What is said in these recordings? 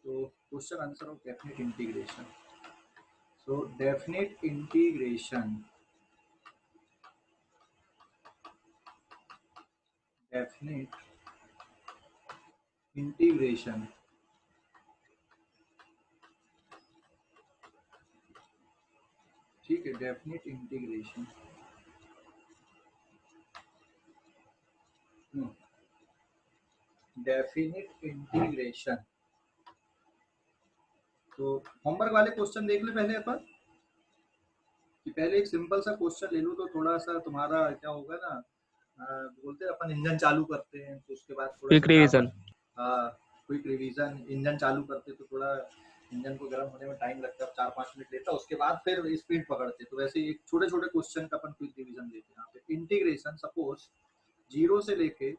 So question answer of definite integration. So definite integration, definite integration ठीक है, definite integration definite integration. तो homework वाले question देख ले पहले अपन, कि पहले एक सिंपल सा क्वेश्चन ले लो तो थोड़ा सा तुम्हारा क्या होगा ना, बोलते हैं अपन इंजन चालू करते हैं तो उसके बाद थोड़ा क्विक सा रिवीजन। क्विक रिवीजन, इंजन चालू करते तो थोड़ा इंजन को गर्म होने में टाइम लगता है, 4-5 मिनट लेता, उसके बाद फिर स्पीड पकड़ते। तो वैसे एक छोटे छोटे क्वेश्चन का अपन क्विक रिवीजन देते हैं यहाँ पे। इंटीग्रेशन, सपोज 0 से लेके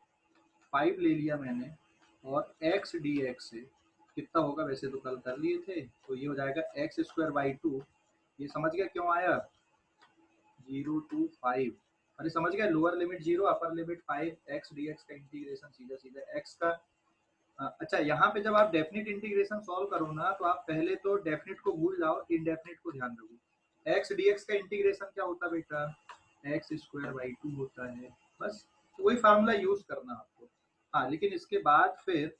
5 ले लिया मैंने, और x dx से कितना होगा, वैसे तो कल कर लिए थे, तो ये हो जाएगा x²/2। ये समझ गया क्यों आया 0 to 5? अरे समझ गया, lower limit 0 upper limit 5, x dx का इंटीग्रेशन सीधा सीधा x का। अच्छा, यहाँ पे जब आप डेफिनेट इंटीग्रेशन सॉल्व करो ना, तो आप पहले तो डेफिनेट को भूल जाओ, इनडेफिनेट को ध्यान रखो। x dx का इंटीग्रेशन क्या होता है बेटा, x²/2 होता है, बस वही फार्मूला यूज करना आपको। हाँ, लेकिन इसके बाद फिर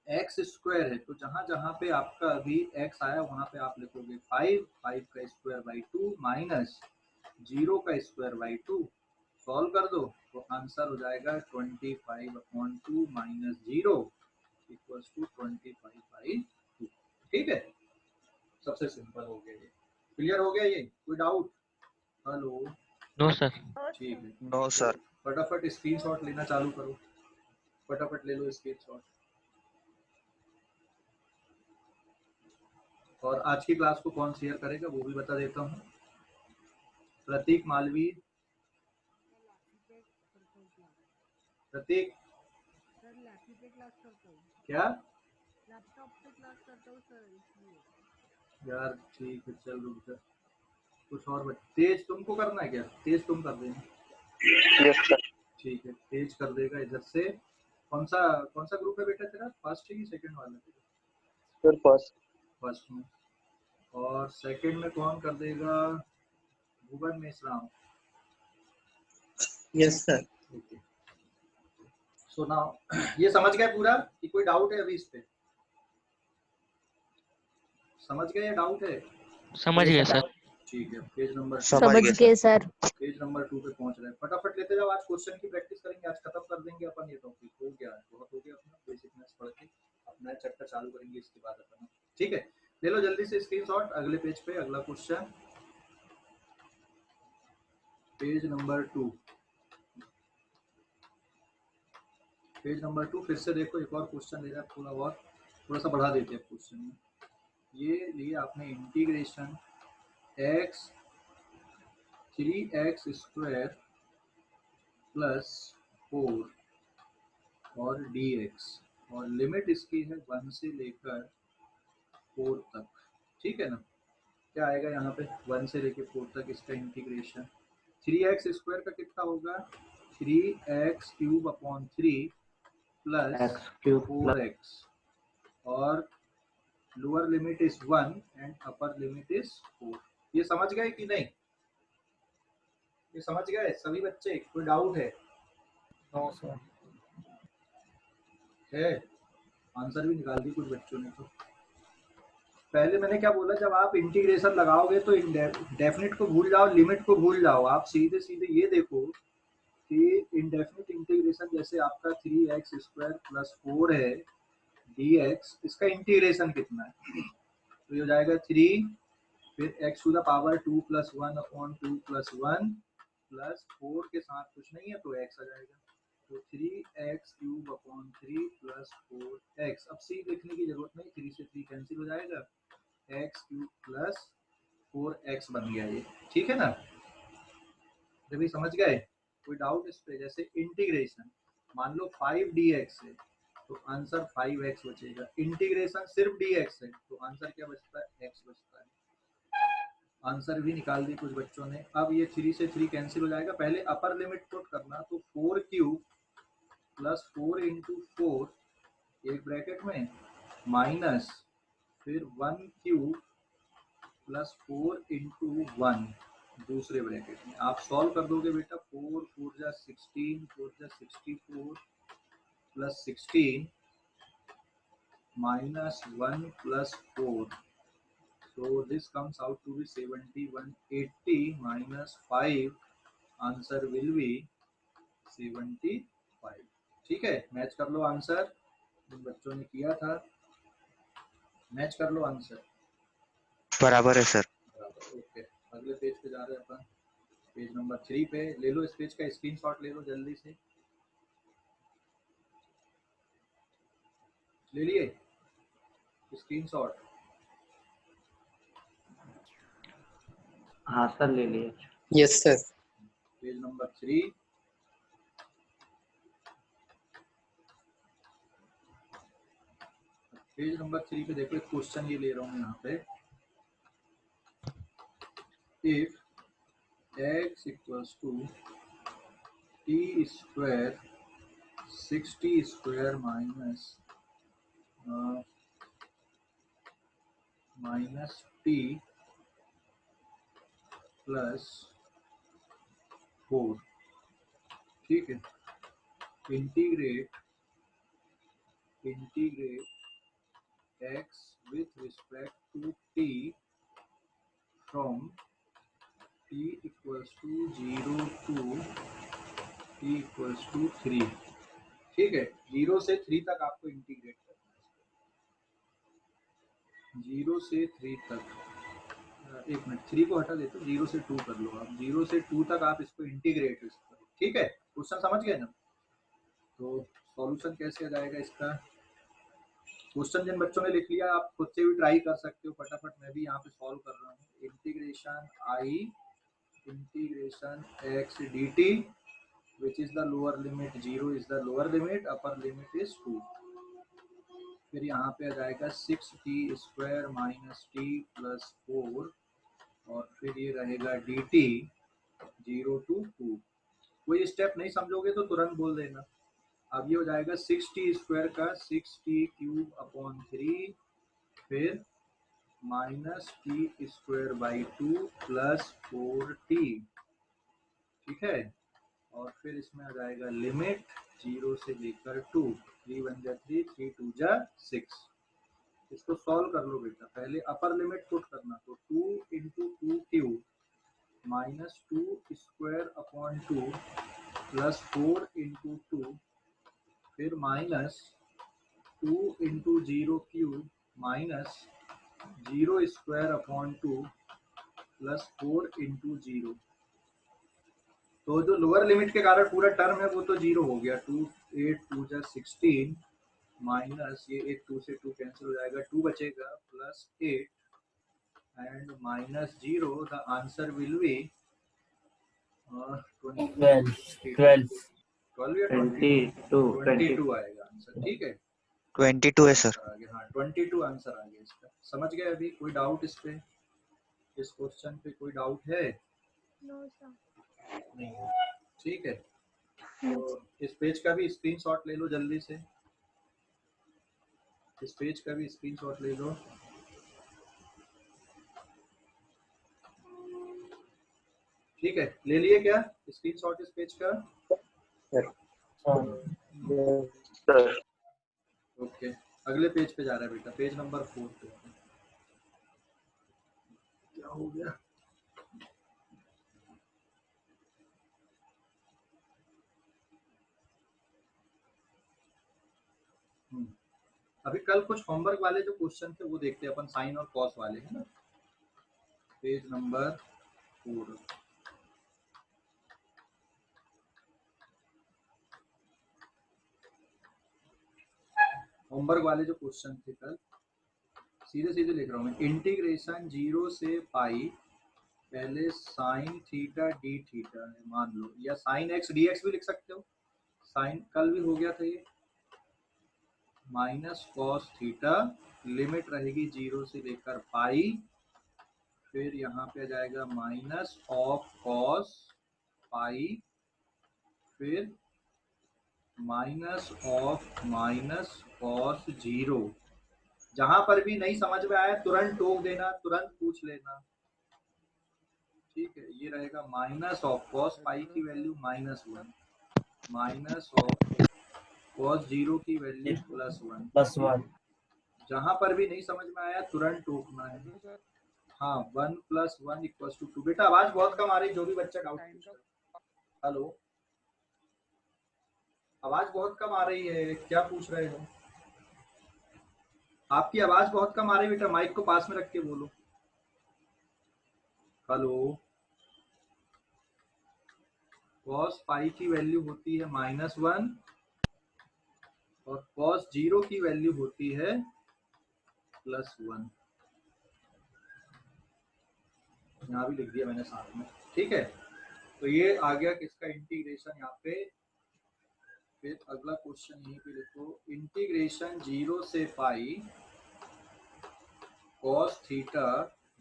x² है, तो जहां जहां पे आपका अभी x आया वहां पे आप लिखोगे 5, 5 का स्क्वायर/2 माइनस 0 का स्क्वायर/2। सॉल्व कर दो तो आंसर हो जाएगा 25/2 माइनस 0 इक्वल्स टू 25/2। ठीक है, सबसे सिंपल हो गया ये। क्लियर हो गया ये, कोई डाउट? हेलो? No sir. ठीक है, नो सर। फटाफट स्क्रीनशॉट लेना चालू करो, फटाफट ले लो स्क्रीनशॉट। और आज की क्लास को कौन शेयर करेगा वो भी बता देता हूँ। प्रतीक मालवीय, प्रतीक क्या? लैपटॉप पे क्लास करता हूँ सर, इसलिए। यार ठीक है, चल रुक जा, कुछ और तेज तुमको करना है क्या? तेज तुम कर देना। Yes sir. ठीक है, तेज कर देगा इधर से। कौन सा ग्रुप है बेटा तेरा, फर्स्ट है कि सेकंड वाला? सर फर्स्ट में। और सेकंड में कौन कर देगा? Bhuvan Meshram. Yes sir. Okay, so now ये समझ गए पूरा कि कोई डाउट है अभी इस पे? समझ गए या डाउट है? समझ गया सर। ठीक है, पेज नंबर समझ गए सर। पेज नंबर 2 पे पहुंच रहे हैं। फटाफट लेते जाओ, आज क्वेश्चन की प्रैक्टिस करेंगे, आज खत्म कर देंगे अपन ये टॉपिक। हो गया, बहुत हो गया अपना बेसिक मैथ्स पढ़ के, अपना चैप्टर चालू करेंगे इसके बाद अपन। ठीक है, ले लो जल्दी से स्क्रीनशॉट, अगले पेज पे अगला question, page number 2। Page number 2 फिर से देखो, एक और क्वेश्चन ले रहा है, थोड़ा सा बढ़ा देते हैं क्वेश्चन में। ये लिए आपने इंटीग्रेशन x 3x² प्लस 4 और dx, और लिमिट इसकी है 1 से लेकर 4 तक। ठीक है ना? क्या आएगा यहाँ पे, 1 से लेकर 4 तक इसका इंटीग्रेशन। 3x² का कितना होगा, 3x³ प्लस 4x, और lower limit is 1 and upper limit is 4। ये समझ गए कि नहीं? ये समझ गए सभी बच्चे? कोई डाउट है? No sir. है, आंसर भी निकाल दी कुछ बच्चों ने। तो पहले मैंने क्या बोला, जब आप इंटीग्रेशन लगाओगे तो डेफिनेट को भूल जाओ, लिमिट को भूल जाओ, आप सीधे सीधे ये देखो कि इनडेफिनेट इंटीग्रेशन जैसे आपका 3x² प्लस 4 है dx, इसका इंटीग्रेशन कितना है, तो ये हो जाएगा 3, फिर x to the power 2 plus 1/2 plus 1 plus 4 के साथ कुछ नहीं है तो x आ जाएगा, तो 3x³ प्लस 4x। अब c लिखने की जरूरत नहीं, 3 से 3 कैंसिल हो जाएगा, x³ प्लस 4x बन गया ये। ठीक है ना? जब भी समझ गए? कोई डाउट इस पे? जैसे इंटीग्रेशन मान लो 5 dx है तो आंसर 5x बचेगा, इंटीग्रेशन सिर्फ dx है तो आंसर क्या बचता है, x बचता है। आंसर भी निकाल दी कुछ बच्चों ने। अब ये 3 से 3 कैंसिल हो जाएगा, पहले अपर लिमिट पुट करना, तो 4³ प्लस 4 इंटू 4 एक ब्रैकेट में माइनस फिर 1 क्यूब प्लस 4 इंटू 1 दूसरे ब्रैकेट में। आप सॉल्व कर दोगे बेटा, 4 4 जा 16, 4 जा 64 plus 16 minus 1 plus 4. So this comes out to be 7180 minus 5. Answer will be 75. ठीक है, मैच कर लो आंसर जिन बच्चों ने किया था, मैच कर लो आंसर। बराबर है सर। बराबर, ओके। अगले पेज पे जा रहे हैं अपन, पेज नंबर 3 पे। ले लो इस पेज का स्क्रीनशॉट, ले लो जल्दी से। ले लिए स्क्रीनशॉट? हाँ सर ले लिए। Yes sir. Page number 3, page number 3 पे देखो, एक क्वेश्चन ये ले रहा हूँ यहाँ पे। If x equals to t square 60 square minus t plus 4, ठीक है। Integrate x with respect to t from t equals to 0 to t equals to 3, ठीक है। 0 से 3 तक आपको इंटीग्रेट करना है, 0 से 3 तक। एक मिनट, 3 को हटा देते, 0 से 2 कर लो आप। 0 से 2 तक आप इसको इंटीग्रेट करो, ठीक है। क्वेश्चन समझ गए ना? तो सॉल्यूशन कैसे आ जाएगा इसका? क्वेश्चन जिन बच्चों ने लिख लिया, आप खुद से भी ट्राई कर सकते हो फटाफट, मैं भी यहाँ पे सॉल्व कर रहा हूँ। Integration x dt which is the lower limit, 0 is the lower limit, upper limit is 2। फिर यहाँ पे आ जाएगा 6t square minus t plus 4, और फिर ये रहेगा dt 0 to 2। कोई स्टेप नहीं समझोगे तो तुरंत बोल देना। अब ये हो जाएगा 6t स्क्वायर का 6t क्यूब अपॉन 3, फिर minus T square by 2 plus 4t, ठीक है। और फिर इसमें आ जाएगा लिमिट 0 से लेकर 2, 3 1 जा 3, 3 2 जा 6। इसको सॉल्व कर लो बेटा। पहले अपर लिमिट पुट करना, तो 2 into 2 cube minus 2 square upon 2 plus 4 into 2, फिर minus 2 into 0 cube minus 0 square upon 2 plus 4 into 0। तो जो लोअर लिमिट के कारण पूरा टर्म है वो तो 0 हो गया। 2 8 2 जा 16 माइनस ये एक 2 से 2 कैंसिल हो जाएगा, 2 बचेगा plus 8 and minus 0। The answer will be 12 या 22 आएगा आंसर, ठीक है। 22 है सर। आगे, हाँ 22 आंसर आ गया इसका। समझ गए? अभी कोई डाउट इस पे, इस क्वेश्चन पे कोई डाउट है? No sir. नहीं, ठीक है। तो इस पेज का भी स्क्रीनशॉट ले लो जल्दी से, इस पेज का भी स्क्रीनशॉट ले लो। ठीक है, ले लिए क्या स्क्रीनशॉट इस पेज का? सर ओके, अगले पेज पे जा रहा है बेटा, पेज नंबर 4 पे। क्या हो गया? अभी कल कुछ होमवर्क वाले जो क्वेश्चन थे वो देखते हैं अपन, साइन और कॉस वाले, है ना। पेज नंबर 4, होमवर्क वाले जो क्वेश्चन थे कल, सीधे सीधे लिख रहा हूँ मैं। इंटीग्रेशन 0 से पाई, पहले साइन थीटा डी थीटा है मान लो, या साइन एक्स डी एक्स भी लिख सकते हो। साइन कल भी हो गया था ये, माइनस कॉस थीटा, लिमिट रहेगी 0 से लेकर पाई, फिर यहाँ पे आ जाएगा माइनस ऑफ कॉस पाई, फिर माइनस ऑफ माइनस कॉस 0, जहां पर भी नहीं समझ में आया तुरंत टोक देना, तुरंत पूछ लेना, ठीक है। ये रहेगा माइनस ऑफ कॉस पाई की वैल्यू -1 माइनस ऑफ कॉस 0 की वैल्यू +1। जहां पर भी नहीं समझ में आया तुरंत टोकना है। हाँ 1 + 1 = 2। बेटा आवाज बहुत कम आ रही, जो भी बच्चा डाउट पूछ रहा है। हेलो, आवाज बहुत कम आ रही है, क्या पूछ रहे हो? आपकी आवाज बहुत कम आ रही है बेटा, माइक को पास में रख के बोलो। हेलो, कॉस पाई की वैल्यू होती है -1 और कॉस 0 की वैल्यू होती है +1। यहाँ भी लिख दिया मैंने साथ में, ठीक है। तो ये आ गया किसका इंटीग्रेशन यहाँ पे। फिर अगला क्वेश्चन यहीं पे लिखो, इंटीग्रेशन 0 से पाई cos theta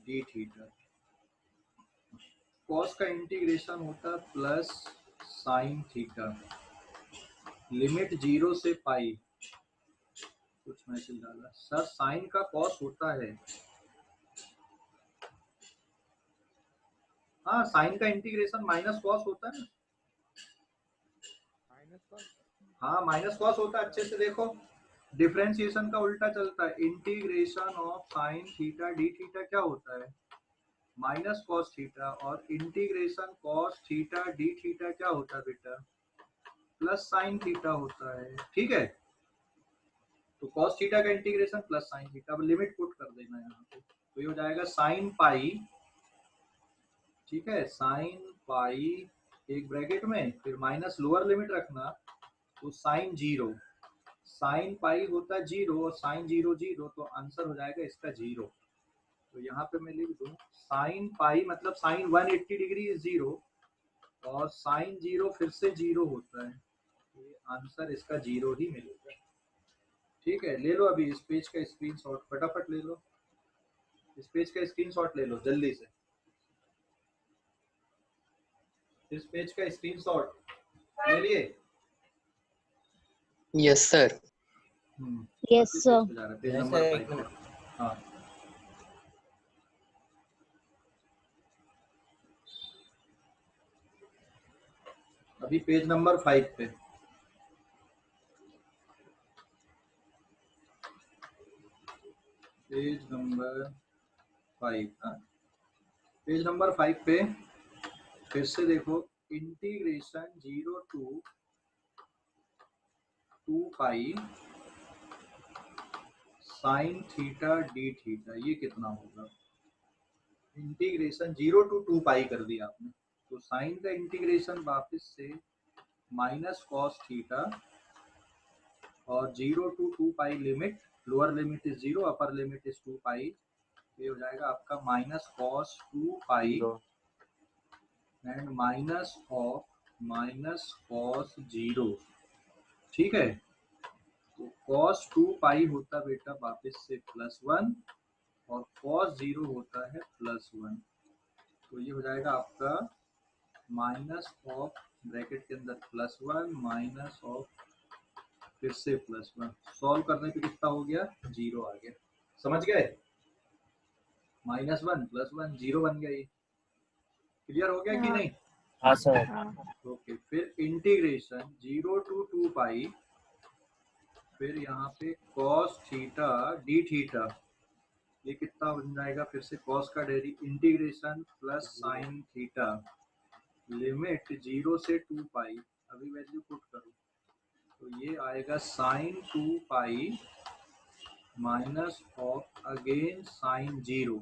D theta. Cos का इंटीग्रेशन होता प्लस साइन थीटा, लिमिट 0 से पाई। कुछ मैसेज डाला सर, साइन का कॉस होता है। हाँ साइन का इंटीग्रेशन माइनस कॉस होता है ना। हाँ माइनस कॉस होता है, अच्छे से देखो, डिफरेंशिएशन का उल्टा चलता है। Integration of sine theta D theta क्या होता है, माइनस कॉस थीटा, और integration cos theta D theta क्या होता है बेटा, प्लस साइन थीटा होता है, ठीक है। तो कॉस थीटा का इंटीग्रेशन प्लस साइन थीटा, अब लिमिट पुट कर देना यहाँ पे, तो ये हो जाएगा साइन पाई, ठीक है, साइन पाई एक ब्रैकेट में, फिर माइनस लोअर लिमिट रखना, तो साइन 0, साइन पाई होता है 0 और साइन 0 0, तो आंसर हो जाएगा इसका 0। तो यहाँ पे मैं लिख दूं साइन पाई मतलब साइन 180 डिग्री इज 0 और साइन 0 फिर से 0 होता है, ये आंसर इसका 0 ही मिलेगा, ठीक है। ले लो अभी इस पेज का स्क्रीनशॉट, फटाफट ले लो, इस पेज का स्क्रीनशॉट ले लो जल्दी से, इस पेज का स्क्रीनशॉट ले लिए। Yes sir. Yes, sir. Page number 5 पे। हाँ अभी पेज नंबर 5 पे, पेज नंबर 5, हाँ पेज नंबर 5 पे फिर से देखो, integration 0 to 2 pi sine theta D theta, ये कितना होगा। इंटीग्रेशन 0 to 2 पाई कर दिया आपने, तो साइन का इंटीग्रेशन वापस से माइनस कॉस थीटा और 0 to 2 pi limit, lower limit is 0, upper limit is 2 पाई, ये हो जाएगा आपका minus cos 2 pi and minus of minus cos 0, ठीक है। तो कॉस 2 पाई होता बेटा वापस से +1 और कॉस 0 होता है +1, तो ये हो जाएगा आपका माइनस ऑफ ब्रैकेट के अंदर +1 माइनस ऑफ फिर से +1, सॉल्व करने पे कितना हो गया, 0 आ गया, समझ गए, -1 +1 0 बन गया, ये क्लियर हो गया कि हाँ। नहीं। हाँ सर। ओके, फिर इंटीग्रेशन 0 to 2 पाई, फिर यहाँ पे cos थीटा डी थीटा, ये कितना बन जाएगा, फिर से cos का dairy integration plus sine theta, limit 0 से 2 पाई, अभी वैल्यू पुट करो, तो ये आएगा sine 2 pi minus of again sine 0,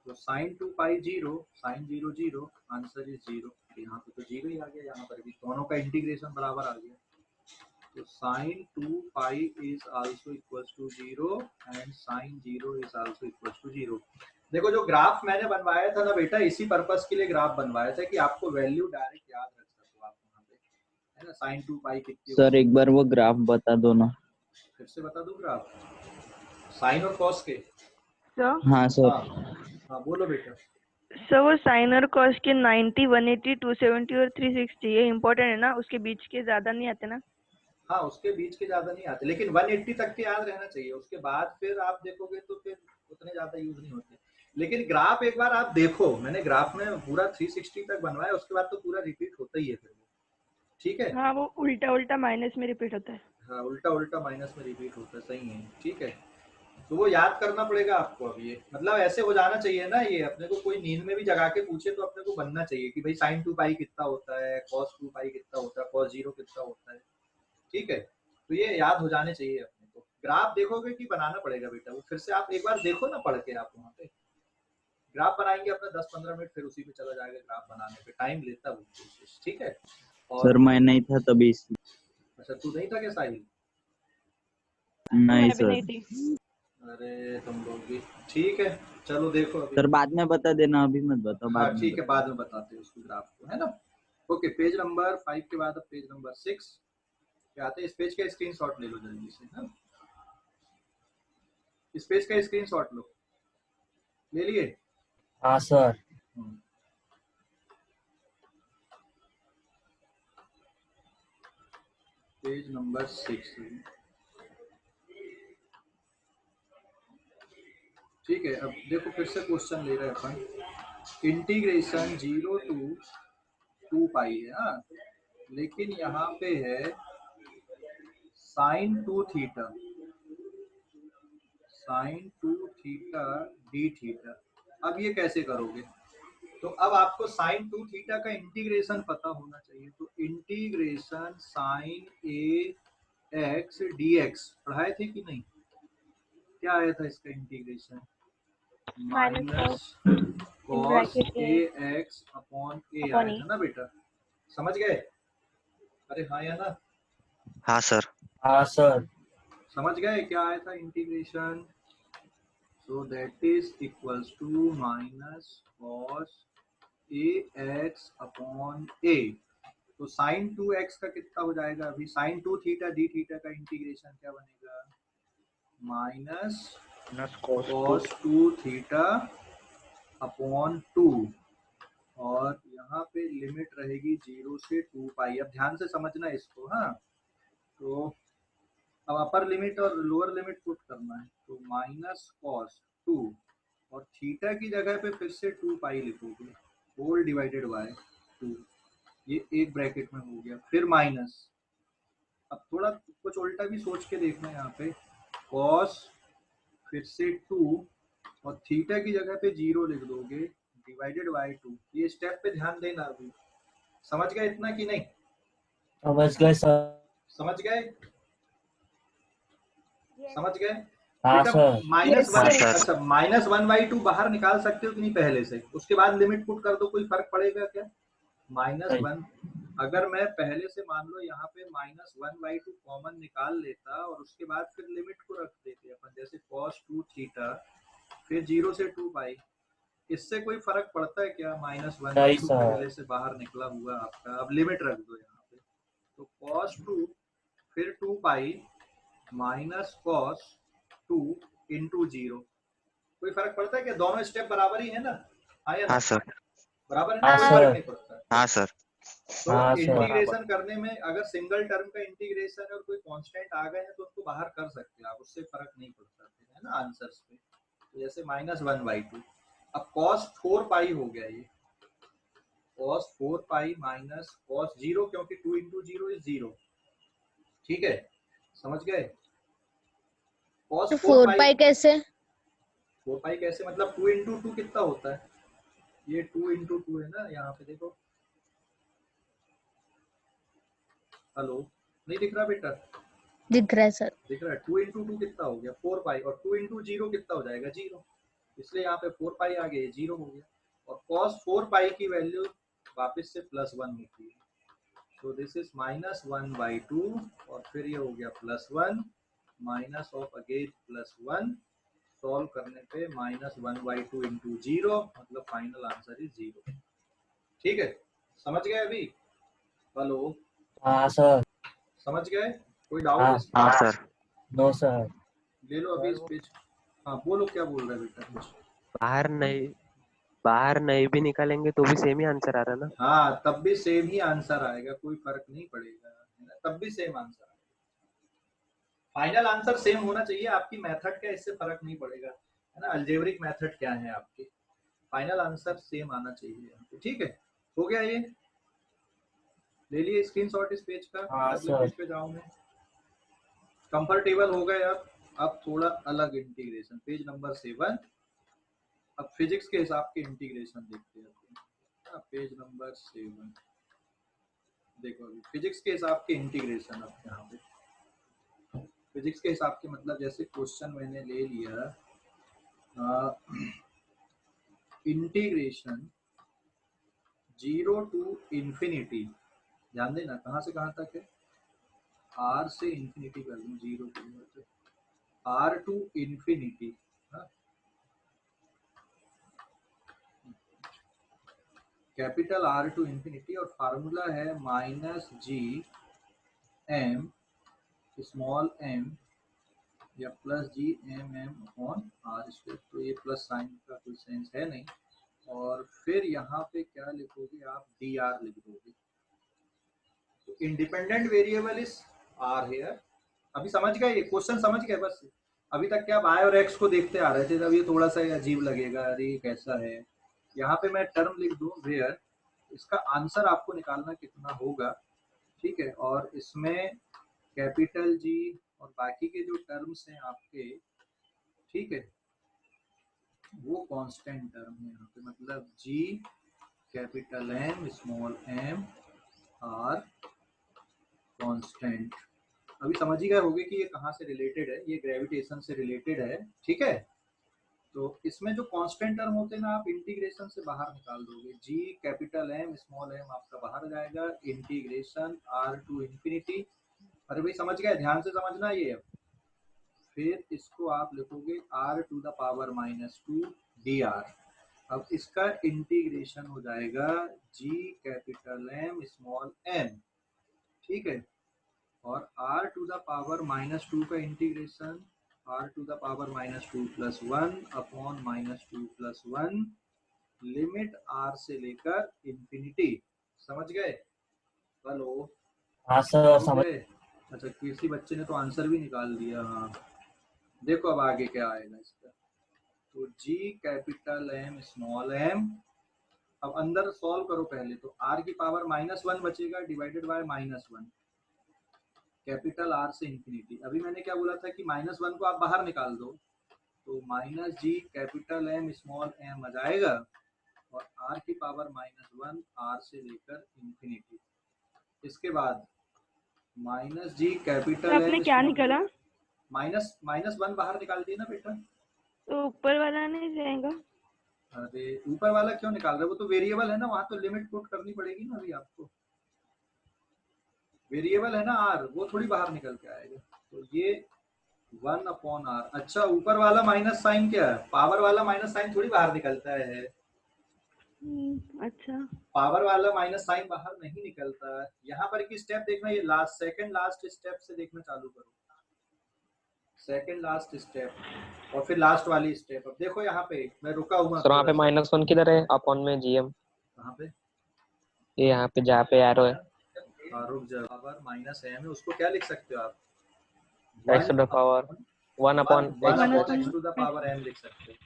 तो sine 2 pi 0 sine 0 0, answer is 0, यहाँ पे तो 0 ही आ गया, यहाँ पर भी दोनों का इंटीग्रेशन बराबर आ गया, तो sine 2 pi is also equal to 0 and sine 0 is also equal to 0। देखो जो ग्राफ मैंने बनवाया था ना बेटा, इसी पर्पस के लिए ग्राफ बनवाया था कि आपको वैल्यू डायरेक्ट याद रख सको आप वहाँ पे, है ना। साइन 2 पाई कितनी, सर एक बार वो ग्राफ बता दो ना। फिर से बता दूं ग्राफ, साइन और कॉस के। सर हाँ सर। हाँ बोलो बेटा। सर वो साइन और कॉस के 90, 180, 270 और 360 ये इम्पोर्टेंट है ना, उसके बीच के ज्यादा नहीं आते ना। हाँ उसके बीच के ज्यादा नहीं आते, लेकिन 180 तक के याद रहना चाहिए। उसके बाद फिर आप देखोगे तो फिर उतने ज्यादा यूज नहीं होते। लेकिन ग्राफ एक बार आप देखो, मैंने ग्राफ में पूरा 360 तक बनवाया, उसके बाद तो पूरा रिपीट होता ही है फिर वो। ठीक है, हाँ वो उल्टा उल्टा माइनस में रिपीट होता है। हाँ उल्टा उल्टा माइनस में रिपीट होता है, सही है। ठीक है, तो वो याद करना पड़ेगा आपको। अब ये मतलब ऐसे हो जाना चाहिए ना, ये अपने को कोई नींद में भी जगा के पूछे तो अपने को बनना चाहिए कि भाई साइन 2 पाई कितना होता है, कॉस 2 पाई कितना होता है, कॉस 0 कितना होता है। ठीक है, तो ये याद हो जाने चाहिए अपने को। ग्राफ देखोगे कि बनाना पड़ेगा बेटा, वो फिर से आप एक बार देखो ना पढ़ के, आप वहाँ पे ग्राफ बनाएंगे अपना 10-15 मिनट, फिर उसी पे चला जाएगा। ग्राफ बनाने पे टाइम लेता है वो प्रोसेस। ठीक है, और सर मैं नहीं था तभी इसलिए। अच्छा तू नहीं था क्या साहिल? नहीं मैं भी सर। नहीं थी। अरे तुम लोग भी। ठीक है, चलो देखो अभी। सर बाद में बता देना, अभी मत बताओ, हाँ बाद में ठीक है, बता। बाद में बताते हैं उसको ग्राफ को, है ना। ओके, पेज नंबर 5 के बाद अब पेज नंबर 6 पे आते हैं। इस पेज का स्क्रीनशॉट ले लो जल्दी से, है। इस पेज का स्क्रीनशॉट लो, ले लिए? हाँ सर। हम्म। Page number 6। ठीक है, अब देखो फिर से क्वेश्चन ले रहे हैं अपन। इंटीग्रेशन 0 to 2 पाई है, हाँ, लेकिन यहाँ पे है sine 2 theta, sine 2 theta D theta. अब ये कैसे करोगे? तो अब आपको साइन 2 थीटा का इंटीग्रेशन पता होना चाहिए। तो इंटीग्रेशन साइन ए एक्स डी एक्स पढ़ाए थे कि नहीं? क्या आया था इसका integration? Minus cos a x upon ए आया था ना बेटा, समझ गए? अरे हाँ या ना? हाँ सर। हाँ सर। समझ गए क्या आया था integration? So that is equals to minus cos a x upon a. तो साइन 2x का कितना हो जाएगा? अभी साइन 2 थीटा डी थीटा का इंटीग्रेशन क्या बनेगा? माइनस कॉस 2 थीटा अपॉन 2, और यहाँ पे लिमिट रहेगी 0 से 2 पाई। अब ध्यान से समझना इसको, हाँ। तो अब अपर लिमिट और लोअर लिमिट पुट करना है। तो माइनस कॉस 2 और थीटा की जगह पे फिर से 2 पाई लिखोगे, होल डिवाइडेड बाय 2। ये एक ब्रैकेट में हो गया, फिर माइनस। अब थोड़ा कुछ उल्टा भी सोच के देखना है यहाँ पे। कॉस फिर से 2 और थीटा की जगह पे 0 लिख दोगे, डिवाइडेड बाय 2। ये स्टेप पे ध्यान देना। अभी समझ गए इतना कि नहीं? समझ गए सर। समझ गए? समझ गए हाँ बेटा? सर। माइनस हाँ वन, सर। अच्छा माइनस 1/2 बाहर निकाल सकते हो कि नहीं पहले से? उसके बाद लिमिट पुट कर दो, कोई फर्क पड़ेगा क्या? माइनस नहीं। 1, अगर मैं पहले से मान लो यहाँ पे माइनस 1/2 कॉमन निकाल लेता और उसके बाद फिर लिमिट को रख देते अपन, जैसे कॉस 2 थीटा फिर 0 से 2 पाई। इससे कोई फर्क पड़ता है क्या? माइनस नहीं 1/2 सर। पहले से बाहर निकला हुआ आपका, अब लिमिट रख दो यहाँ पे। तो कॉस 2 फिर 2 पाई माइनस कॉस 2 इंटू 0। कोई फर्क पड़ता है क्या? दोनों स्टेप बराबर ही है ना? हाँ या हाँ ना? सर। बराबर है ना? हाँ कोई सर। फर्क नहीं पड़ता है। हाँ सर। तो हाँ सर। इंटीग्रेशन करने में अगर सिंगल टर्म का इंटीग्रेशन है और कोई कांस्टेंट आ गए हैं तो उसको बाहर कर सकते हैं आप, उससे फर्क नहीं पड़ता है ना आंसर्स पे। तो जैसे माइनस 1/2। अब कॉस 4 पाई हो गया, ये कॉस 4 पाई माइनस कॉस 0, क्योंकि 2 इंटू 0 इज 0। ठीक है, समझ गए? कॉस तो 4 4 पाई, पाई कैसे? 4 पाई कैसे मतलब 2 इंटू 2 कितना होता है? ये 2 इंटू 2 है ना, यहाँ पे देखो। हेलो, नहीं दिख रहा बेटा? दिख रहा है सर। दिख रहा है। 2 इंटू 2 कितना हो गया? 4 पाई, और 2 इंटू 0 कितना हो जाएगा? 0। इसलिए यहाँ पे 4 पाई आ गया, 0 हो गया। और cos 4 पाई की वैल्यू वापस से +1 होती है। तो दिस इज माइनस 1/2 और फिर ये हो गया +1 माइनस ऑफ अगेन +1। सॉल्व करने पे माइनस 1/2 इंटू 0, मतलब फाइनल आंसर इज 0। ठीक है, समझ गए अभी? हेलो, हाँ सर। समझ गए? कोई हाँ। डाउट इसमें? हाँ सर। No sir. ले लो अभी इस पेज। हाँ बोलो, क्या बोल रहे बेटा कुछ? बाहर नहीं भी निकालेंगे तो भी सेम ही आंसर आ रहा ना? हाँ, तब भी सेम ही आंसर आएगा, कोई फर्क नहीं पड़ेगा, है ना? तब भी सेम आंसर आएगा। फाइनल आंसर सेम होना चाहिए, आपकी मेथड का इससे फर्क नहीं पड़ेगा, है ना, अलजेब्रिक मेथड क्या है आपकी, फाइनल आंसर सेम आना चाहिए यहाँ पे। ठीक है, हो गया ये, ले लिए स्क्रीनशॉट इस पेज का। हाँ अगले सर। पेज पे जाऊं मैं, कंफर्टेबल हो गए अब थोड़ा अलग इंटीग्रेशन, पेज नंबर 7। अब फिजिक्स के हिसाब के इंटीग्रेशन देखते हैं, पेज नंबर 7 देखो, अभी फिजिक्स के हिसाब के इंटीग्रेशन। अब यहाँ पे फिजिक्स के हिसाब के मतलब जैसे क्वेश्चन मैंने ले लिया, इंटीग्रेशन 0 टू इंफिनिटी, ध्यान देना कहाँ से कहाँ तक है, r से इंफिनिटी कर दूं, 0 to r to infinity, capital R to infinity, और फार्मूला है -g(m) स्मॉल m या +g(m)/r²। तो ये प्लस साइन का कोई सेंस है नहीं, और फिर यहाँ पे क्या लिखोगे आप, dr लिख दोगे। तो independent variable is r here. अभी समझ गए, ये क्वेश्चन समझ गए बस। अभी तक क्या आप y और x को देखते आ रहे थे, तब ये थोड़ा सा अजीब लगेगा, अरे ये कैसा है। यहाँ पे मैं टर्म लिख दूं वेयर, इसका आंसर आपको निकालना कितना होगा, ठीक है। और इसमें कैपिटल G और बाकी के जो टर्म्स हैं आपके, ठीक है, वो कांस्टेंट टर्म है यहाँ पे, मतलब G capital M small m are constant. अभी समझ ही गए होंगे कि ये कहाँ से रिलेटेड है, ये ग्रेविटेशन से रिलेटेड है, ठीक है। तो इसमें जो कांस्टेंट टर्म होते हैं ना, आप इंटीग्रेशन से बाहर निकाल दोगे, G capital M small m आपका बाहर जाएगा, इंटीग्रेशन R टू इंफिनिटी। अरे भाई समझ गए, ध्यान से समझना ये। फिर इसको आप लिखोगे r to the power -2 dr। अब इसका इंटीग्रेशन हो जाएगा G capital M small m, ठीक है, और r टू द पावर -2 का integration r to the power -2 + 1 upon -2 + 1 limit r से लेकर इंफिनिटी। समझ गए? हेलो, हाँ सर समझ। गए? अच्छा, किसी बच्चे ने तो आंसर भी निकाल दिया। हाँ देखो अब आगे क्या आएगा इसका। तो G capital M small m, अब अंदर सॉल्व करो पहले, तो r की पावर -1 बचेगा डिवाइडेड बाय -1 कैपिटल R से इंफिनिटी। अभी मैंने क्या बोला था कि -1 को आप बाहर निकाल दो, तो -G capital M small m आ जाएगा, और R की पावर -1 R से लेकर इंफिनिटी। इसके बाद -G कैपिटल आपने M क्या निकाला? -1 बाहर निकाल दिया ना बेटा। तो ऊपर वाला नहीं जाएगा? अरे ऊपर वाला क्यों निकाल रहे हो, वो तो वेरिएबल है ना, वहां तो लिमिट पुट करनी पड़ेगी ना। अभी आपको वेरिएबल है ना r, वो थोड़ी बाहर निकल के आएगा। तो ये 1 अपॉन r। अच्छा, ऊपर वाला माइनस साइन क्या है, पावर वाला माइनस साइन थोड़ी बाहर निकलता है। अच्छा, पावर वाला माइनस साइन बाहर नहीं निकलता। यहाँ पर की स्टेप देखना, ये लास्ट सेकंड लास्ट स्टेप से देखना चालू करो, सेकंड लास्ट स्टेप और फिर लास्ट वाली स्टेप। अब देखो यहाँ पे मैं रुका हुआ सर वहाँ पे -1 किधर है, अपॉन में GM, कहाँ पे, ये यहाँ पे जहाँ पे एरो है, रुक जाओ, पावर -m है, उसको क्या लिख सकते हो आप, x to the power 1 upon x to the power m लिख सकते हो।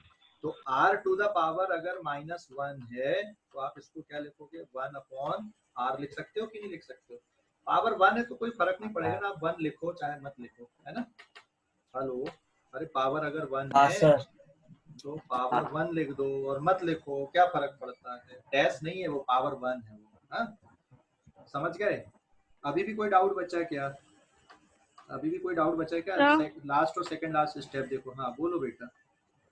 तो r टू द पावर अगर -1 है तो आप इसको क्या लिखोगे, 1 अपॉन r लिख सकते हो कि नहीं लिख सकते हो। पावर 1 है तो कोई फर्क नहीं पड़ेगा ना, आप 1 लिखो चाहे मत लिखो, है ना। हेलो, अरे पावर अगर 1 हाँ है सर। तो पावर 1 लिख दो और मत लिखो, क्या फर्क पड़ता है, डैश नहीं है वो, पावर 1 है वो। हाँ समझ गए? अभी भी कोई डाउट बचा है क्या, अभी भी कोई डाउट बचा है क्या? लास्ट और सेकंड लास्ट स्टेप देखो। हाँ बोलो बेटा।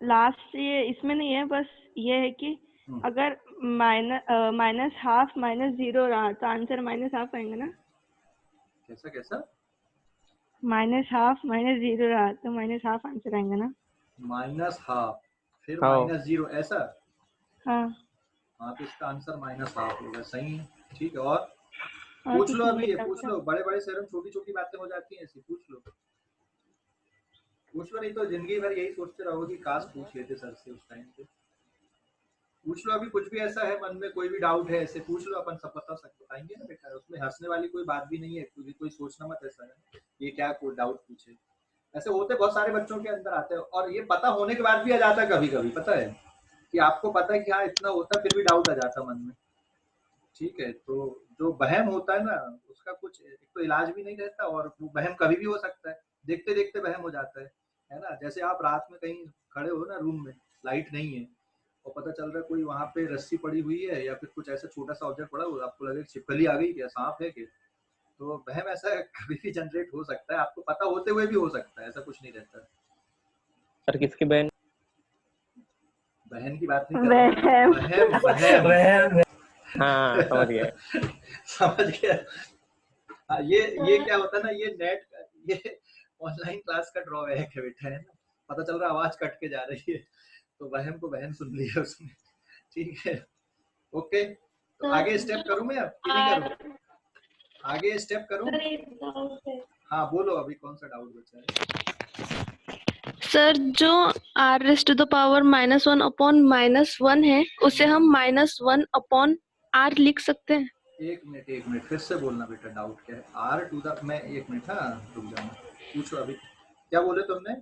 लास्ट ये इसमें नहीं है, बस ये है कि अगर -1/2 -0 रहा तो आंसर -1/2 आएगा ना। कैसा कैसा, -1/2 -0 रहा तो -1/2 आंसर आएगा ना। -1/2 फिर हाँ। -0 ऐसा। हाँ हाँ तो इसका आंसर -1/2 होगा, सही है, ठीक है। और हाँ, पूछ ठीक लो, है, अभी ये ये पूछ लो, बड़े बड़े शहरों में छोटी छोटी बातें हो जाती हैं ऐसी, पूछ लो पूछ लो, नहीं तो जिंदगी भर यही सोचते रहोगे कि काश पूछ लेते सर से उस टाइम पे। पूछ लो, अभी कुछ भी ऐसा है मन में, कोई भी डाउट है ऐसे पूछ लो, अपन सब बताएंगे ना बेटा, उसमें हंसने वाली कोई बात भी नहीं है, कोई सोचना मत ऐसा है ये क्या कोई डाउट पूछे। ऐसे होते बहुत सारे बच्चों के अंदर आते हैं, और ये पता होने के बाद भी आ जाता है कभी कभी, पता है कि आपको पता है कि हाँ इतना होता है, फिर भी डाउट आ जाता है मन में। ठीक है, तो जो वहम होता है ना, उसका कुछ एक तो इलाज भी नहीं रहता, और वो वहम कभी भी हो सकता है, देखते देखते वहम हो जाता है ना। जैसे आप रात में कहीं खड़े हो ना रूम में, लाइट नहीं है, और पता चल रहा है कोई वहां पे रस्सी पड़ी हुई है, या फिर कुछ ऐसा छोटा सा ऑब्जेक्ट पड़ा हुआ है, आपको लगे छिपकली आ गई, क्या सांप है क्या, तो वहम ऐसा कभी भी जनरेट हो सकता है, आपको पता होते हुए भी हो सकता है, ऐसा कुछ नहीं रहता है। सर किसकी बहन? बहन की बात नहीं कर रहा हूँ, वहम वहम वहम हाँ समझ गया। समझ गया। हाँ, ये क्या होता है ना, ये नेट का, ये ऑनलाइन क्लास का ड्रॉबैक है बेटा, है ना। पता चल रहा है आवाज कट के जा रही है, तो वहम को बहन सुन लिया उसने। ठीक है, ओके, तो आगे स्टेप करूं मैं अब कि नहीं करूं? आगे स्टेप करूं? हाँ बोलो, अभी कौन सा डाउट बचा है? सर जो r raise to the power -1 upon -1 है, उसे हम -1 अपॉन r लिख सकते हैं। एक मिनट फिर से बोलना बेटा, डाउट क्या है? आर टू द, मैं एक मिनट, हाँ रुक जाना, पूछो अभी क्या बोले तुमने?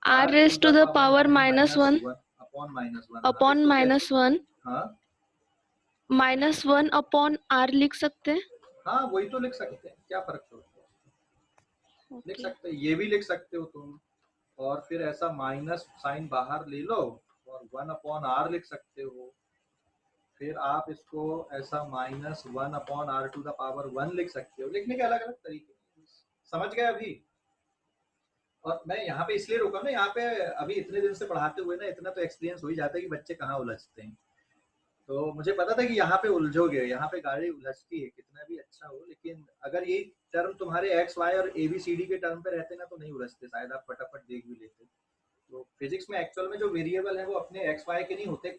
r raise to the power -1 upon -1 हाँ -1 अपॉन r लिख सकते हैं। हाँ वही तो लिख सकते हैं, क्या फर्क पड़ता है, लिख सकते हैं, ये भी लिख सकते हो तुम, और फिर ऐसा माइनस साइन बाहर ले लो और 1 अपॉन आर लिख सकते हो, फिर आप इसको ऐसा -1 upon R to the power 1 लिख सकते हो। लिखने के अलग अलग तरीके, समझ गए अभी? और मैं यहाँ पे इसलिए रुका ना, यहाँ पे अभी इतने दिन से पढ़ाते हुए ना इतना तो एक्सपीरियंस हो ही जाता है कि बच्चे कहाँ उलझते हैं, तो मुझे पता था कि यहाँ पे उलझोगे, यहाँ पे गाड़ी उलझती है कितना भी अच्छा हो, लेकिन अगर यही टर्म तुम्हारे एक्स वाई और ABCD के टर्म पे रहते ना तो नहीं उलझते, शायद आप फटाफट देख भी लेते। तो फिजिक्स में एक्चुअल में जो वेरिएबल है वो अपने एक्स वाई के नहीं होते,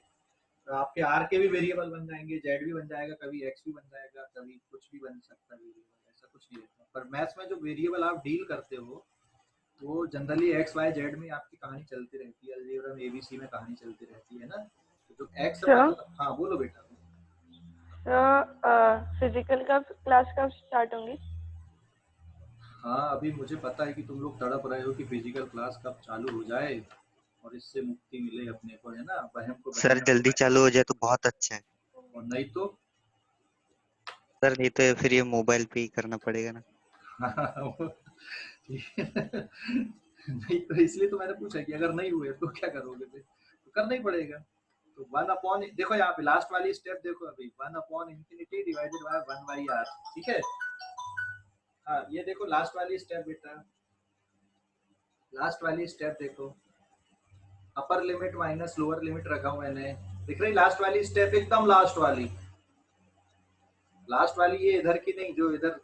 आपके आर के भी वेरिएबल बन जाएंगे, जेड भी बन जाएगा, कभी एक्स भी बन जाएगा, कभी कुछ भी बन सकता है वेरिएबल, ऐसा कुछ नहीं रहता। पर मैथ्स में जो वेरिएबल आप डील करते हो वो जनरली एक्स वाई जेड में आपकी कहानी चलती रहती है, अलजेब्रा में ABC में कहानी चलती रहती है ना। तो जो एक्स, हाँ बोलो बेटा। फिजिकल का क्लास कब स्टार्ट होंगी? हाँ अभी मुझे पता है कि तुम लोग तड़प रहे हो कि फिजिकल क्लास कब चालू हो जाए और इससे मुक्ति मिले अपने को, है ना, वहम को। सर जल्दी चालू हो जाए तो बहुत अच्छा है। और नहीं तो सर नहीं तो फिर ये मोबाइल पे ही करना पड़ेगा ना। नहीं तो इसलिए तो मैंने पूछा कि अगर नहीं हुए तो क्या करोगे, तो करना ही पड़ेगा। तो 1 अपॉन, देखो यहाँ पे लास्ट वाली स्टेप देखो, अभी 1 upon infinity divided by 1 by R, ठीक है। हाँ ये देखो लास्ट वाली स्टेप बेटा, लास्ट वाली स्टेप देखो, upper limit minus lower limit रखा हूँ मैंने, दिख रही लास्ट वाली स्टेप, एकदम लास्ट वाली, लास्ट वाली, ये इधर की नहीं, जो इधर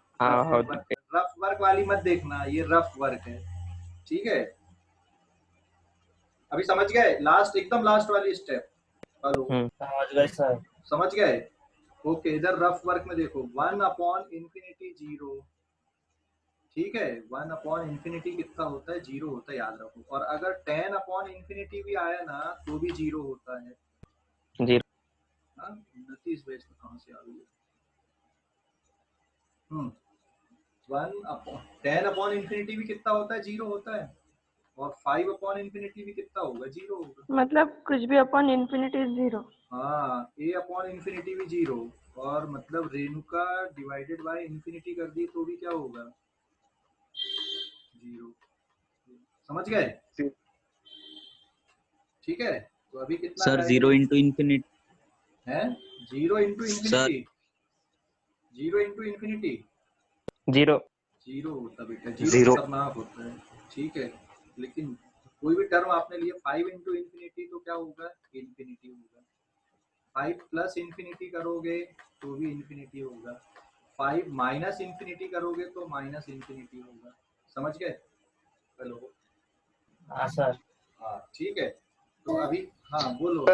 रफ वर्क वाली मत देखना, ये रफ वर्क है, ठीक है। अभी समझ गए? लास्ट, एकदम लास्ट वाली स्टेप, हेलो समझ गए सर। समझ गए? ओके, इधर रफ वर्क में देखो 1 अपॉन इंफिनिटी 0, ठीक है, 1 अपॉन इंफिनिटी कितना होता है? 0 होता है, याद रखो। और अगर 10 अपॉन इंफिनिटी भी आया ना तो भी 0 होता है। 0। हाँ, उन्नति इस बेस में कहाँ से आ गई है? 1 अपॉन 10 अपॉन इंफिनिटी भी कितना होता है? 0 होता है। और 5 अपॉन इंफिनिटी भी कितना होगा? 0 होगा। मतलब कुछ भी अपॉन इंफिनिटी 0। हाँ, a अपॉन इंफिनिटी भी 0, और मतलब रेणुका डिवाइडेड बाय इंफिनिटी कर दी तो भी क्या होगा? 0। समझ गए? ठीक है, तो अभी कितना सर 0 इंटू इंफिनिटी है? 0 इंटू इंफिनिटी, 0 इंटू इंफिनिटी 0 होता बेटा, 0 खतरनाक होता है, ठीक है। लेकिन कोई भी टर्म आपने लिए 5 इंटू इंफिनिटी तो क्या होगा? इंफिनिटी होगा। 5 प्लस इंफिनिटी करोगे तो भी इंफिनिटी होगा, 5 माइनस इंफिनिटी करोगे तो माइनस इंफिनिटी होगा। समझ गए? हेलो हाँ सर। हाँ ठीक है, तो अभी हाँ बोलो।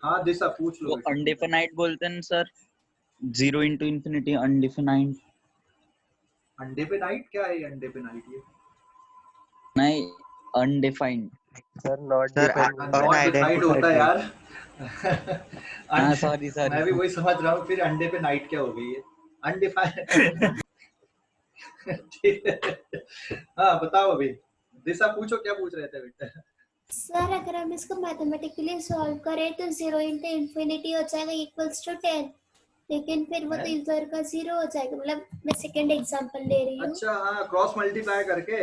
हाँ दिशा पूछ लो वो बेटा। अनडिफाइनाइट बोलते हैं सर, 0 इंटू इंफिनिटी अनडिफाइनाइट। अंडे पे नाइट क्या है? अंडे पे नाइट ये नहीं, undefined. Sir not sir unidentified होता है यार। हाँ सॉरी मैं भी वही समझ रहा हूँ, फिर अंडे पे नाइट क्या हो गई है? अनडिफाइंड ठीक है। हाँ बताओ अभी, दिशा पूछो क्या पूछ रहे थे बेटा। सर अगर हम इसको मैथमेटिकली सॉल्व करें तो 0 इंटू इन्फिनिटी हो जाएगा इक्वल्स टू 10, लेकिन फिर वो तो है? इधर का 0 हो जाएगा। मतलब मैं सेकंड एग्जांपल ले रही हूँ। अच्छा हाँ, क्रॉस मल्टीप्लाई करके।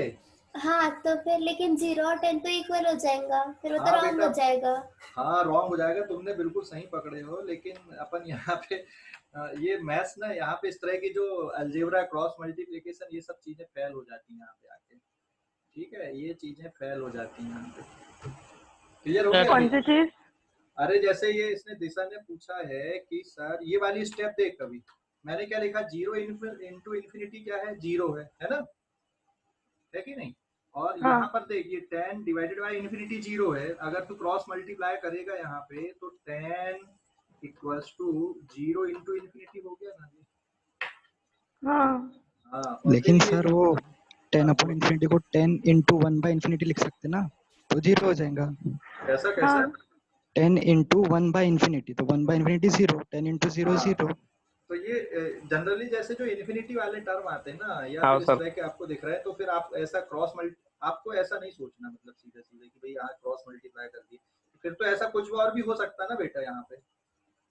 हाँ तो फिर लेकिन 0 और 10 तो इक्वल हो जाएगा, फिर वो तो हाँ रॉन्ग बेटा, हो जाएगा। हाँ रॉन्ग हो जाएगा, तुमने बिल्कुल सही पकड़े हो, लेकिन अपन यहाँ पे ये मैथ्स ना, यहाँ पे इस तरह की जो अलजेब्रा, क्रॉस मल्टीप्लिकेशन, ये सब चीजें फेल हो जाती हैं यहाँ पे आके। ठीक है, ये चीजें फेल हो जाती हैं यहाँ पे। क्लियर हो सर, गया कौन अभी? सी चीज? अरे जैसे ये इसने दिशा ने पूछा है कि सर ये वाली स्टेप देख, कभी मैंने क्या लिखा, 0 इंटू इन्फिनिटी क्या है, 0 है ना, है कि नहीं? और हाँ। यहाँ पर देखिए 10 डिवाइडेड बाय इन्फिनिटी 0 है, अगर तू क्रॉस मल्टीप्लाई करेगा यहाँ पे तो 10 इक्वल्स टू 0 इंटू इन्फिनिटी हो गया ना जी। हाँ हाँ और लेकिन फिर ये सर वो 10 हाँ, अपॉन इन्फिनिटी को 10 इंटू 1 बाई इन्फिनिटी लिख सकते ना, तो 0 हो जाएगा। कैसा कैसा? हाँ 10 इंटू 1 बाई इन्फिनिटी, तो 1 बाई इन्फिनिटी 0, 10 इंटू 0 हाँ। 0। तो ये जनरली जैसे जो इन्फिनिटी वाले टर्म आते हैं ना, या हाँ फिर इस सर। तरह के आपको दिख रहा है, तो फिर आप ऐसा आपको ऐसा नहीं सोचना, मतलब सीधे सीधे कि भाई यहाँ क्रॉस मल्टीप्लाई कर दिए, फिर तो ऐसा कुछ और भी हो सकता है ना बेटा यहाँ पे।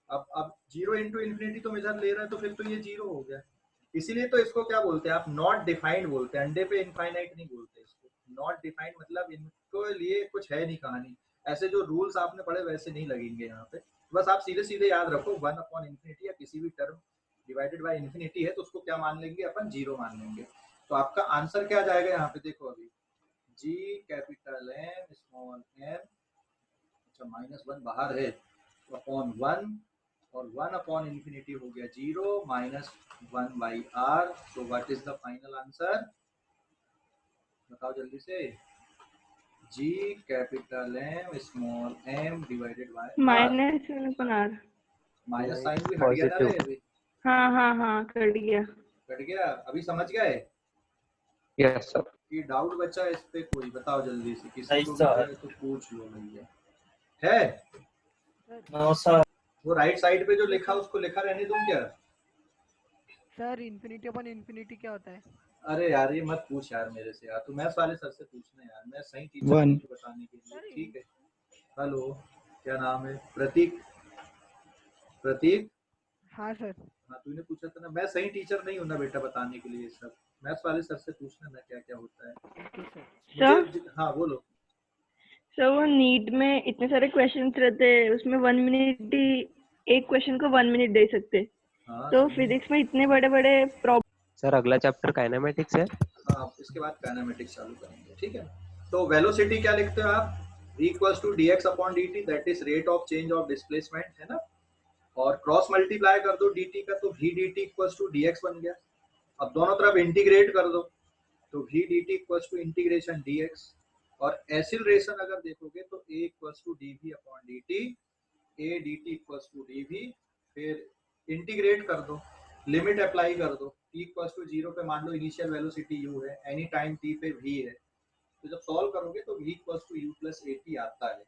अब 0 इंटू इन्फिनिटी तुम इधर ले रहे हैं, तो फिर तो ये 0 हो गया। इसीलिए तो इसको क्या बोलते हैं आप, नॉट डिफाइंड बोलते हैं, अंडे पे इनफाइनाइट नहीं बोलते इसको। नॉट डिफाइंड मतलब इनको लिए कुछ है नहीं कहानी, ऐसे जो रूल्स आपने पढ़े वैसे नहीं लगेंगे यहाँ पे। बस आप सीधे सीधे याद रखो, 1 अपॉन इन्फिनिटी या किसी भी टर्म डिवाइडेड बाय इन्फिनिटी है तो उसको क्या मान लेंगे अपन, 0 मान लेंगे। तो आपका आंसर क्या जाएगा यहाँ पे, देखो अभी, जी कैपिटल एम स्मॉल एम, अच्छा -1 बाहर है, तो अपॉन 1, और 1 अपॉन इन्फिनिटी हो गया 0, -1 बाई आर। तो what is the final answer, बताओ जल्दी से। G capital M small m divided by r. -1/r। Minus sine भी हट गया ना रे अभी, हाँ हाँ हाँ कट गया। कट गया, अभी समझ गए? Yes sir. कि डाउट बचा है इस पे कोई, बताओ जल्दी से, किसी नहीं को भी सर। है तो पूछ लो भैया। है नो सर। वो राइट साइड पे जो लिखा उसको लिखा रहने दूं क्या? सर इन्फिनिटी अपॉन इन्फिनिटी क्या होता है? अरे यार ये मत पूछ यार मेरे से यार, तू मैथ्स वाले सर से पूछना यार, मैं सही टीचर One. हूँ बताने के लिए, ठीक है? हेलो, क्या नाम है? प्रतीक, प्रतीक। हाँ सर। हाँ तूने पूछा था ना, मैं सही टीचर नहीं हूँ ना बेटा बताने के लिए सब, मैथ्स वाले सर से पूछना ना क्या क्या होता है। सर हाँ बोलो। सर वो नीट में इतने सारे क्वेश्चंस रहते हैं, उसमें 1 मिनट ही, एक क्वेश्चन को 1 मिनट दे सकते। हाँ तो फिजिक्स में इतने बड़े बड़े प्रॉब्लम। सर अगला चैप्टर काइनेमेटिक्स है। हाँ इसके बाद काइनेमेटिक्स चालू करेंगे, ठीक है? तो वेलोसिटी क्या लिखते हो आप, v equals to dx upon dt, that is rate of change of displacement, है ना? और क्रॉस मल्टीप्लाई कर दो dt का, तो v dt equals to dx बन गया। अब दोनों तरफ इंटीग्रेट कर दो, तो v dt equals to integration dx। और एक्सीलरेशन अगर देखोगे तो a equals to dv upon dt, a dt equals to dv, फिर इंटीग्रेट कर दो, लिमिट अप्लाई कर दो, t इक्वल्स टू 0 पे मान लो इनिशियल वेलोसिटी u है, एनी टाइम t पे v है, तो जब सॉल्व करोगे तो v equals to u plus at आता है।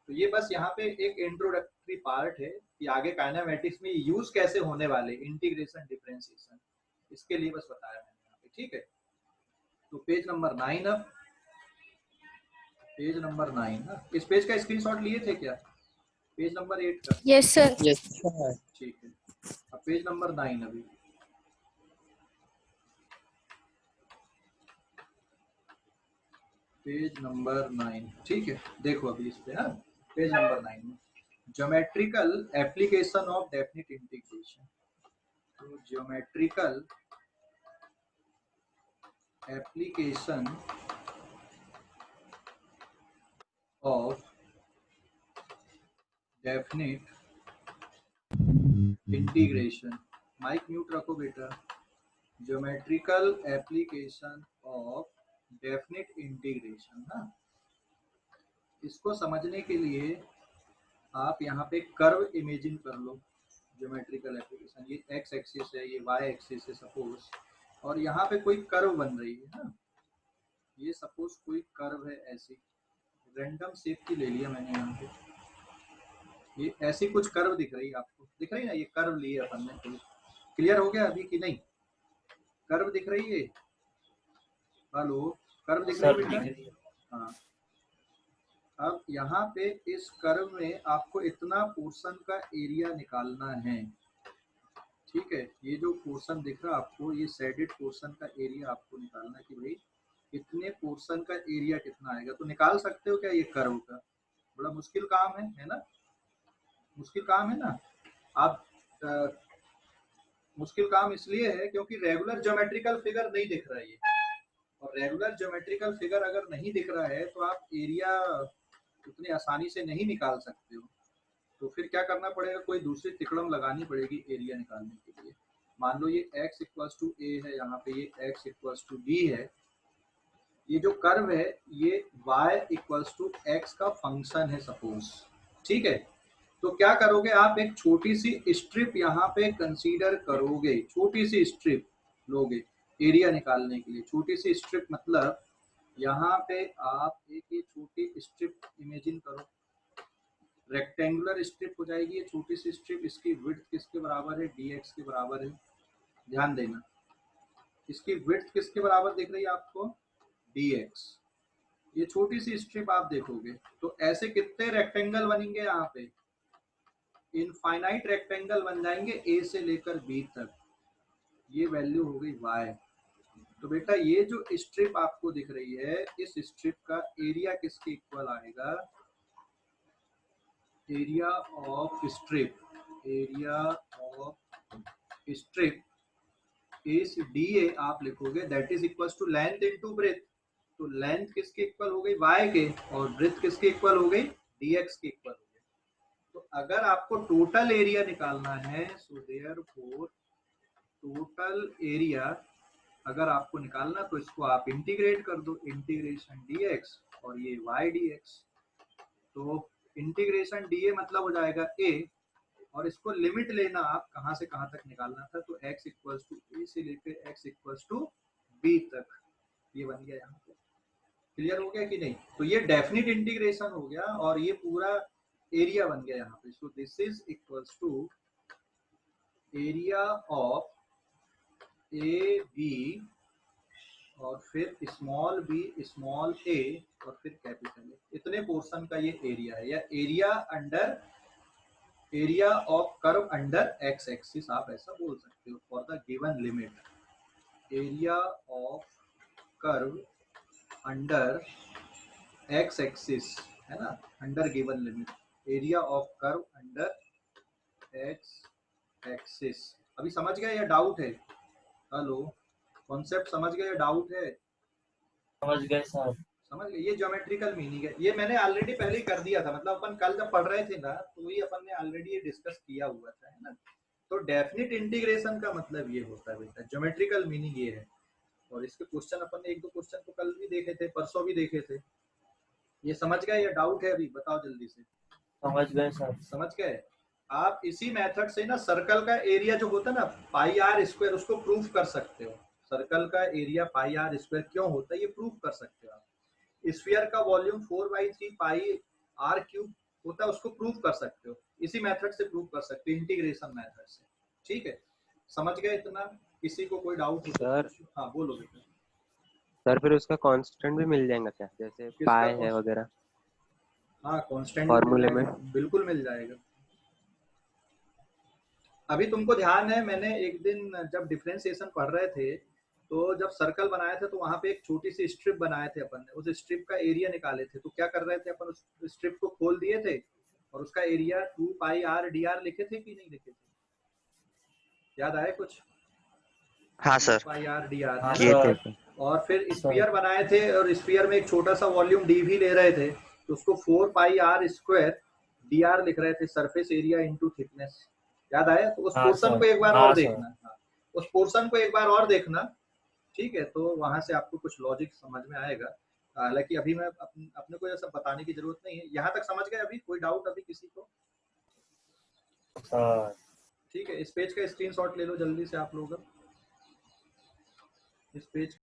तो ये बस यहाँ पे एक इंट्रोडक्टरी पार्ट है कि आगे काइनेमेटिक्स में यूज कैसे होने वाले, इंटीग्रेशन, डिफरेंशिएशन, इसके लिए बस बताया मैंने यहाँ पे, ठीक है? तो पेज नंबर 9, अब पेज नंबर 9 ना, इस पेज का स्क्रीनशॉट लिए थे क्या, पेज नंबर 8 का? Yes sir. ठीक है, अब पेज नंबर 9 अभी, पेज नंबर 9, ठीक है? देखो अभी इस पे, हाँ पेज नंबर 9 में geometrical application of definite integration. तो geometrical application of definite integration, mic mute रखो बेटा। Geometrical application of definite integration ना, इसको समझने के लिए आप यहाँ पे कर्व इमेजिन कर लो। ज्योमेट्रिकल एप्लीकेशन, ये एक्स एक्सिस है, ये वाई एक्सिस है सपोज, और यहाँ पे कोई कर्व बन रही है ना, ये सपोज कोई कर्व है, ऐसी रैंडम शेप की ले लिया मैंने यहाँ पे, ये ऐसी कुछ कर्व दिख रही है आपको, दिख रही है ना, ये कर्व लिए अपन ने। क्लियर हो गया अभी कि नहीं? कर्व दिख रही है? हेलो, कर्व दिख सर रही दिख है रही बेटा? हाँ। अब यहाँ पे इस कर्व में आपको इतना पोर्शन का एरिया निकालना है, ठीक है। ये जो पोर्शन दिख रहा है आपको, ये शेडेड पोर्शन का एरिया आपको निकालना है कि भाई इतने पोर्शन का एरिया कितना आएगा। तो निकाल सकते हो क्या ये कर्व का? बड़ा मुश्किल काम है ना? मुश्किल काम है ना? आप मुश्किल काम इसलिए है क्योंकि रेगुलर ज्योमेट्रिकल फिगर नहीं दिख रहा है ये, और रेगुलर ज्योमेट्रिकल फिगर अगर नहीं दिख रहा है तो आप एरिया उतनी आसानी से नहीं निकाल सकते हो। तो फिर क्या करना पड़ेगा, कोई दूसरी तिकड़म लगानी पड़ेगी एरिया निकालने के लिए। मान लो ये x इक्वल्स टू a है, यहाँ पे ये x इक्वल्स टू b है। ये जो कर्व है ये y इक्वल्स टू x का फंक्शन है सपोज, ठीक है। तो क्या करोगे आप, एक छोटी सी स्ट्रिप यहाँ पे कंसीडर करोगे, छोटी सी स्ट्रिप लोगे एरिया निकालने के लिए। छोटी सी स्ट्रिप मतलब यहाँ पे आप एक ये छोटी स्ट्रिप इमेजिन करो, रेक्टेंगुलर स्ट्रिप हो जाएगी ये छोटी सी स्ट्रिप। इसकी विड्थ किसके बराबर है? dx के बराबर है। ध्यान देना, इसकी विड्थ किसके बराबर दिख रही है आपको? dx। ये छोटी सी स्ट्रिप आप देखोगे तो ऐसे कितने रेक्टेंगल बनेंगे यहाँ पे? इनफाइनाइट रेक्टेंगल बन जाएंगे a से लेकर b तक। ये वैल्यू हो गई y। तो बेटा ये जो स्ट्रिप आपको दिख रही है, इस स्ट्रिप का एरिया किसके इक्वल आएगा? Area of strip, area of strip इस DA आप लिखोगे, that is equal to length into breadth. तो लेंथ किसके इक्वल हो गई? y के, और ब्रेथ किसके इक्वल हो गई? dx के इक्वल हो गई। तो अगर आपको टोटल एरिया निकालना है, सो देयरफॉर टोटल एरिया अगर आपको निकालना तो इसको आप इंटीग्रेट कर दो, इंटीग्रेशन dx और ये y dx। तो इंटीग्रेशन dA मतलब हो जाएगा a, और इसको लिमिट लेना आप कहाँ से कहाँ तक निकालना था, तो x इक्वल्स टू a से लेकर x इक्वल्स टू b तक। ये बन गया यहाँ पे। क्लियर हो गया कि नहीं? तो ये डेफिनिट इंटीग्रेशन हो गया और ये पूरा एरिया बन गया यहाँ पे। So this is equals to area of A B और फिर स्मॉल बी स्मॉल a और फिर कैपिटल ए। इतने पोर्शन का ये एरिया है, या area under, area of curve under x axis आप ऐसा बोल सकते हो for the given limit. Area of curve under x axis है ना, under given limit, area of curve under x axis. अभी समझ गए या डाउट है? हेलो, कॉन्सेप्ट समझ गए या डाउट है? समझ गए सर। समझ गए? ये ज्योमेट्रिकल मीनिंग है। ये मैंने ऑलरेडी पहले ही कर दिया था, मतलब अपन कल जब पढ़ रहे थे ना तो वही अपन ने ऑलरेडी ये डिस्कस किया हुआ था, है ना। तो डेफिनिट इंटीग्रेशन का मतलब ये होता है बेटा, ज्योमेट्रिकल मीनिंग ये है। और इसके क्वेश्चन अपन ने एक दो क्वेश्चन तो कल भी देखे थे, परसों भी देखे थे। ये समझ गए या डाउट है? अभी बताओ जल्दी से। समझ गए सर। समझ गए? आप इसी मेथड से ना सर्कल का एरिया जो होता है ना पाई आर स्क्वायर, उसको प्रूफ कर सकते हो। सर्कल का एरिया पाई आर स्क्वायर क्यों होता है ये प्रूफ कर सकते हो आप। स्फीयर का वॉल्यूम 4/3 पाई आर क्यूब होता है, उसको प्रूफ कर सकते हो। इसी मेथड से प्रूफ कर सकते हो, इंटीग्रेशन मेथड से। ठीक है, समझ गए इतना? किसी को कोई डाउट हो सर? हाँ बोलो बेटा। सर फिर उसका कांस्टेंट भी मिल जाएगा क्या, जैसे पाई है वगैरह? हाँ कांस्टेंट फॉर्मूले में बिल्कुल मिल जाएगा। अभी तुमको ध्यान है, मैंने एक दिन जब डिफरेंशिएशन पढ़ रहे थे तो जब सर्कल बनाए थे तो वहां पे एक छोटी सी स्ट्रिप बनाए थे अपन ने, उस स्ट्रिप का एरिया निकाले थे। तो क्या कर रहे थे अपन, उस स्ट्रिप को खोल दिए थे और उसका एरिया 2πr/dr लिखे थे कि नहीं लिखे थे? याद आया कुछ? हाँ सर, 2πr/dr हाँ किए थे। सर। और फिर स्फीयर बनाए थे और स्फीयर में एक छोटा सा वॉल्यूम d भी ले रहे थे, तो उसको 4πr² लिख रहे थे, सरफेस एरिया इंटू थिकनेस। याद आया? तो उस हाँ पोर्शन सर। को एक बार हाँ और सर। देखना। हाँ, उस पोर्शन को एक बार और देखना, ठीक है। तो वहां से आपको कुछ लॉजिक समझ में आएगा। हालांकि अभी मैं अपने को ये सब बताने की जरूरत नहीं है। यहाँ तक समझ गए? अभी कोई डाउट अभी किसी को? सर ठीक है, इस पेज का स्क्रीनशॉट ले लो जल्दी से आप लोग। इस पेज